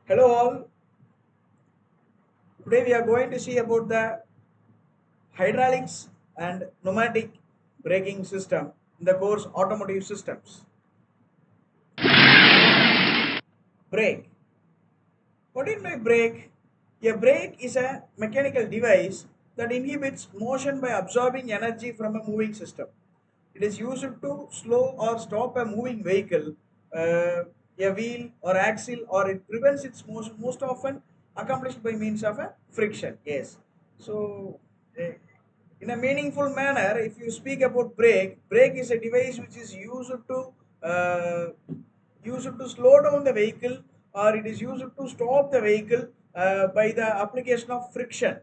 Hello all. Today we are going to see about the hydraulics and pneumatic braking system in the course automotive systems. Brake. What is my brake? A brake is a mechanical device that inhibits motion by absorbing energy from a moving system. It is used to slow or stop a moving vehicle, a wheel or axle, or it prevents its motion, most often accomplished by means of a friction. Yes. So, uh, in a meaningful manner, if you speak about brake is a device which is uh, used to slow down the vehicle, or it is used to stop the vehicle by the application of friction.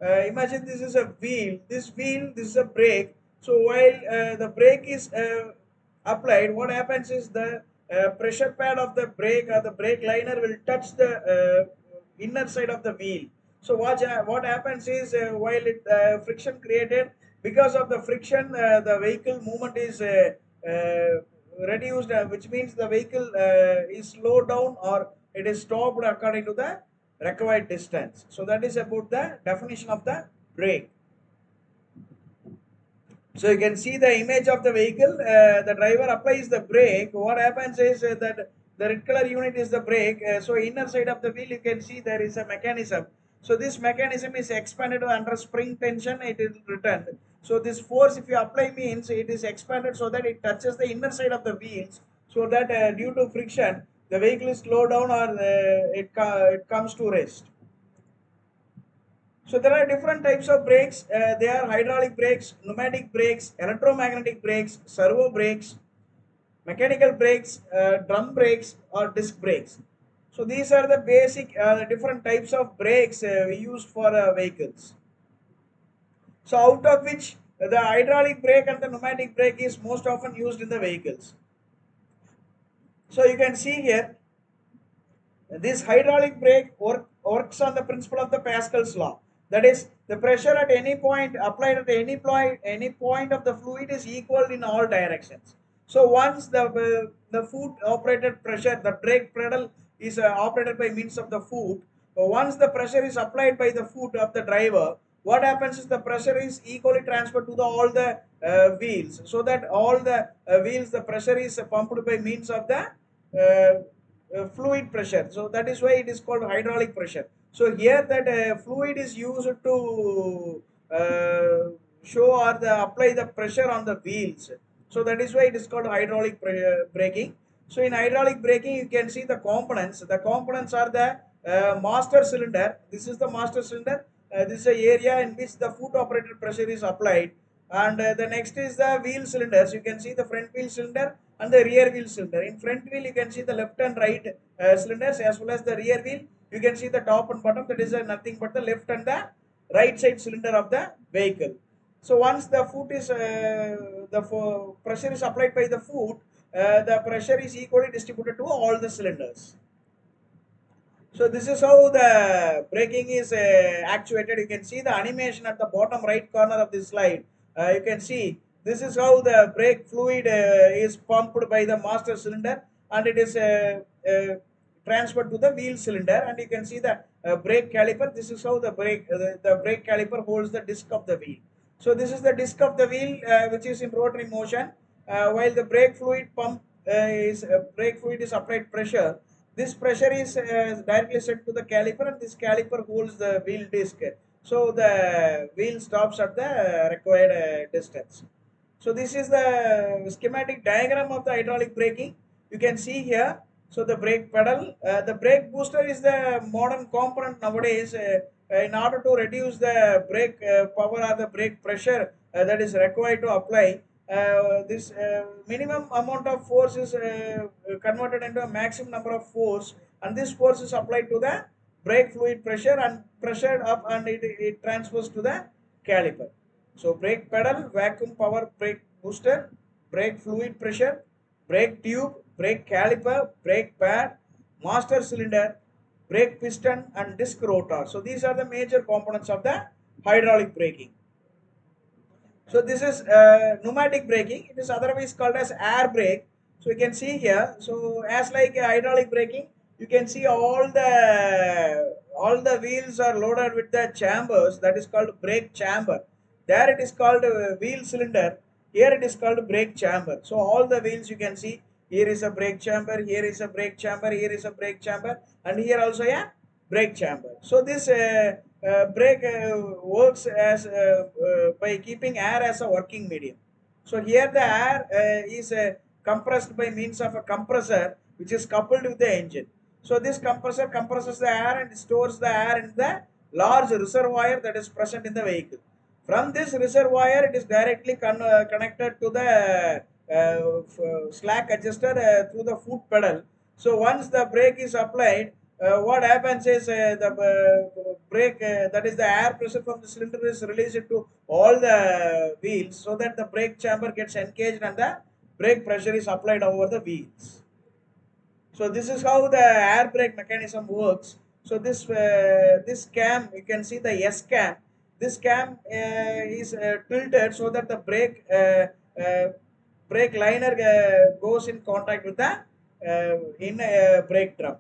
Imagine this is a wheel. This is a brake. So while the brake is applied, what happens is the pressure pad of the brake or the brake liner will touch the inner side of the wheel. So what happens is while it friction created, because of the friction, the vehicle movement is reduced, which means the vehicle is slowed down or it is stopped according to the required distance. So that is about the definition of the brake. So you can see the image of the vehicle. The driver applies the brake. What happens is that the red color unit is the brake. So inner side of the wheel, you can see there is a mechanism. So this mechanism is expanded under spring tension. It is returned. So this force, if you apply, means it is expanded so that it touches the inner side of the wheels. So that due to friction, the vehicle is slowed down or it comes to rest. So there are different types of brakes. They are hydraulic brakes, pneumatic brakes, electromagnetic brakes, servo brakes, mechanical brakes, drum brakes, or disc brakes. So these are the basic different types of brakes we use for vehicles. So out of which the hydraulic brake and the pneumatic brake is most often used in the vehicles. So you can see here, this hydraulic brake works on the principle of the Pascal's law. That is, the pressure at any point applied at any point of the fluid is equal in all directions. So once the foot operated pressure, the brake pedal is operated by means of the foot. Once the pressure is applied by the foot of the driver, what happens is the pressure is equally transferred to all the wheels, so that all the wheels, the pressure is pumped by means of the fluid pressure. So that is why it is called hydraulic pressure. So here that fluid is used to show or apply the pressure on the wheels. So that is why it is called hydraulic braking. So in hydraulic braking, you can see the components. The components are the master cylinder. This is the master cylinder. This is the area in which the foot operated pressure is applied. And the next is the wheel cylinders. You can see the front wheel cylinder and the rear wheel cylinder. In front wheel, you can see the left and right cylinders, as well as the rear wheel. You can see the top and bottom. That is nothing but the left and the right side cylinder of the vehicle. So once the foot is pressure is applied by the foot, the pressure is equally distributed to all the cylinders. So this is how the braking is actuated. You can see the animation at the bottom right corner of this slide. You can see this is how the brake fluid is pumped by the master cylinder, and it is transferred to the wheel cylinder. And you can see the brake caliper. This is how the brake caliper holds the disc of the wheel. So this is the disc of the wheel which is in rotary motion, while the brake fluid is applied pressure. This pressure is directly set to the caliper, and this caliper holds the wheel disc. So the wheel stops at the required distance. So this is the schematic diagram of the hydraulic braking. You can see here. So the brake pedal, the brake booster is the modern component nowadays in order to reduce the brake power or the brake pressure that is required to apply. This minimum amount of force is converted into a maximum number of force, and this force is applied to the brake fluid pressure and pressured up, and it transfers to the caliper. So brake pedal, vacuum power brake booster, brake fluid pressure, brake tube, brake caliper, brake pad, master cylinder, brake piston, and disc rotor. So these are the major components of the hydraulic braking. So this is pneumatic braking. It is otherwise called as air brake. So you can see here. So as like hydraulic braking, you can see all the wheels are loaded with the chambers, that is called brake chamber. There it is called wheel cylinder, here it is called brake chamber. So all the wheels you can see, here is a brake chamber, here is a brake chamber, here is a brake chamber, and here also a brake chamber. So this brake works as by keeping air as a working medium. So here the air is compressed by means of a compressor which is coupled with the engine. So this compressor compresses the air and stores the air in the large reservoir that is present in the vehicle. From this reservoir, it is directly connected to the slack adjuster through the foot pedal. So once the brake is applied, what happens is the brake, that is the air pressure from the cylinder, is released to all the wheels, so that the brake chamber gets engaged and the brake pressure is applied over the wheels. So this is how the air brake mechanism works. So this cam, you can see the S cam. This cam is tilted so that the brake liner goes in contact with the in brake drum.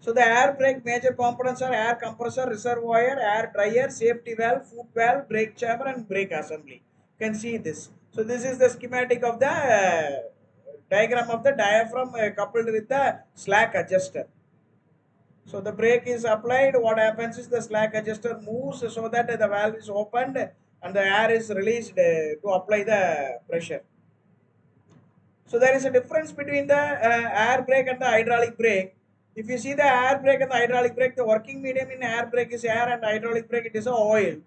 So the air brake major components are air compressor, reservoir, air dryer, safety valve, foot valve, brake chamber, and brake assembly. You can see this. So this is the schematic of the diagram of the diaphragm coupled with the slack adjuster. So the brake is applied. What happens is the slack adjuster moves so that the valve is opened and the air is released to apply the pressure. So there is a difference between the air brake and the hydraulic brake. If you see the air brake and the hydraulic brake, the working medium in air brake is air, and hydraulic brake it is a oil.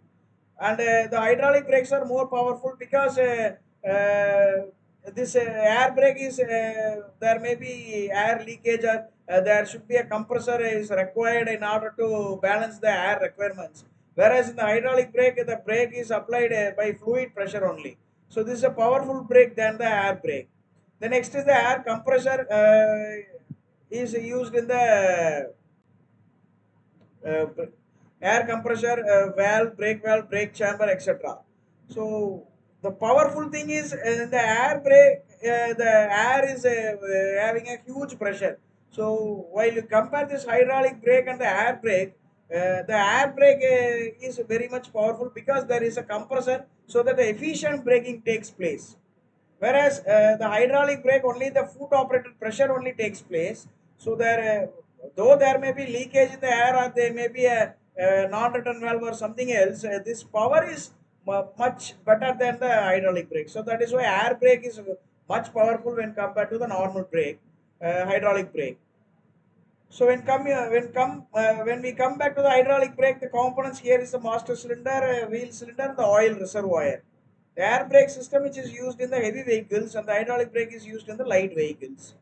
And the hydraulic brakes are more powerful because this air brake is there may be air leakage, or there should be a compressor is required in order to balance the air requirements. Whereas in the hydraulic brake, the brake is applied by fluid pressure only. So this is a powerful brake than the air brake. The next is the air compressor is used in the uh, air compressor, valve, brake chamber, etc. So the powerful thing is in the air brake, the air is having a huge pressure. So while you compare this hydraulic brake and the air brake, the air brake is very much powerful because there is a compressor, so that the efficient braking takes place. Whereas the hydraulic brake, only the foot operated pressure only takes place. So there, though there may be leakage in the air, or there may be a non-return valve or something else, this power is much better than the hydraulic brake. So that is why air brake is much powerful when compared to the normal brake, hydraulic brake. So when we come back to the hydraulic brake, the components here is the master cylinder, wheel cylinder, and the oil reservoir. The air brake system, which is used in the heavy vehicles, and the hydraulic brake is used in the light vehicles.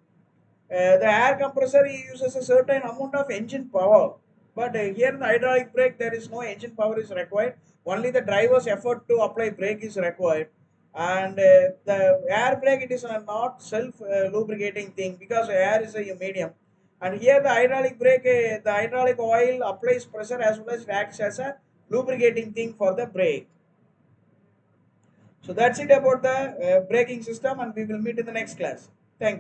The air compressor uses a certain amount of engine power, but here in the hydraulic brake there is no engine power is required. Only the driver's effort to apply brake is required, and the air brake, it is a not self lubricating thing because air is a medium. And here the hydraulic brake, the hydraulic oil applies pressure as well as it acts as a lubricating thing for the brake. So that's it about the braking system, and we will meet in the next class. Thank you.